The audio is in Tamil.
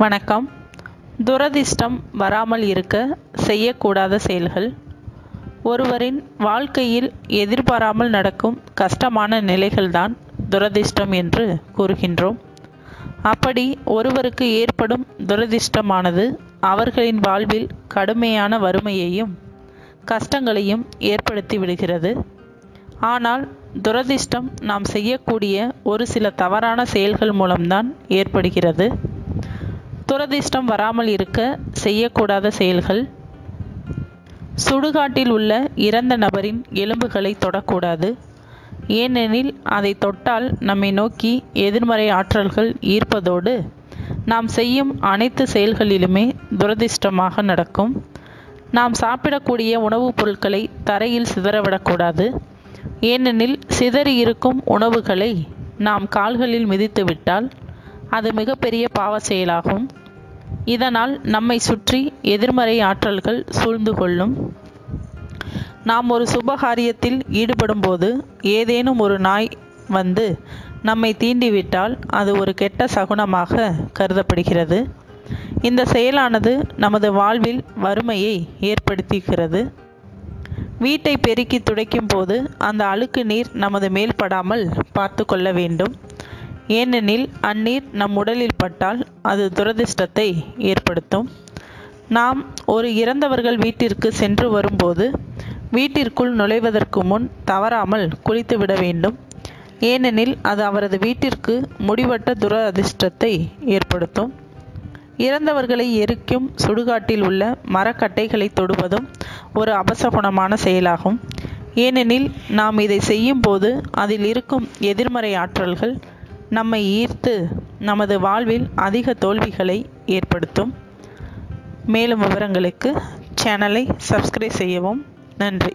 வணக்கம். துரதிர்ஷ்டம் வராமல் இருக்க செய்யக்கூடாத செயல்கள். ஒருவரின் வாழ்க்கையில் எதிர்பாராமல் நடக்கும் கஷ்டமான நிலைகள்தான் துரதிர்ஷ்டம் என்று கூறுகின்றோம். அப்படி ஒருவருக்கு ஏற்படும் துரதிர்ஷ்டமானது அவர்களின் வாழ்வில் கடுமையான வறுமையையும் கஷ்டங்களையும் ஏற்படுத்தி விடுகிறது. ஆனால் துரதிர்ஷ்டம் நாம் செய்யக்கூடிய ஒரு சில தவறான செயல்கள் மூலம்தான் ஏற்படுகிறது. துரதிர்ஷ்டம் வராமல் இருக்க செய்யக்கூடாத செயல்கள். சுடுகாட்டில் உள்ள இறந்த நபரின் எலும்புகளை தொடக்கூடாது. ஏனெனில் அதை தொட்டால் நம்மை நோக்கி எதிர்மறை ஆற்றல்கள் ஈர்ப்பதோடு நாம் செய்யும் அனைத்து செயல்களிலுமே துரதிர்ஷ்டமாக நடக்கும். நாம் சாப்பிடக்கூடிய உணவுப் பொருட்களை தரையில் சிதறவிடக்கூடாது. ஏனெனில் சிதறி இருக்கும் உணவுகளை நாம் கால்களில் மிதித்துவிட்டால் அது மிகப்பெரிய பாவ செயலாகும். இதனால் நம்மை சுற்றி எதிர்மறை ஆற்றல்கள் சூழ்ந்து கொள்ளும். நாம் ஒரு சுபகாரியத்தில் ஈடுபடும் போது ஏதேனும் ஒரு நாய் வந்து நம்மை தீண்டிவிட்டால் அது ஒரு கெட்ட சகுனமாக கருதப்படுகிறது. இந்த செயலானது நமது வாழ்வில் வறுமையை ஏற்படுத்துகிறது. வீட்டை பெருக்கி துடைக்கும் போது அந்த அழுக்கு நீர் நமது மேல் படாமல் பார்த்து கொள்ள வேண்டும். ஏனெனில் அந்நீர் நம் உடலில் பட்டால் அது துரதிர்ஷ்டத்தை ஏற்படுத்தும். நாம் ஒரு இறந்தவர்கள் வீட்டிற்கு சென்று வரும்போது வீட்டிற்குள் நுழைவதற்கு முன் தவறாமல் குளித்து விட வேண்டும். ஏனெனில் அது அவரது வீட்டிற்கு முடிவற்ற துரதிர்ஷ்டத்தை ஏற்படுத்தும். இறந்தவர்களை எரிக்கும் சுடுகாட்டில் உள்ள மரக்கட்டைகளை தொடுவதும் ஒரு அபசகுனமான செயலாகும். ஏனெனில் நாம் இதை செய்யும் போது அதில் இருக்கும் எதிர்மறை ஆற்றல்கள் நம்மை ஈர்த்து நமது வாழ்வில் அதிக தோல்விகளை ஏற்படுத்தும். மேலும் விவரங்களுக்கு சேனலை சப்ஸ்கிரைப் செய்யவும். நன்றி.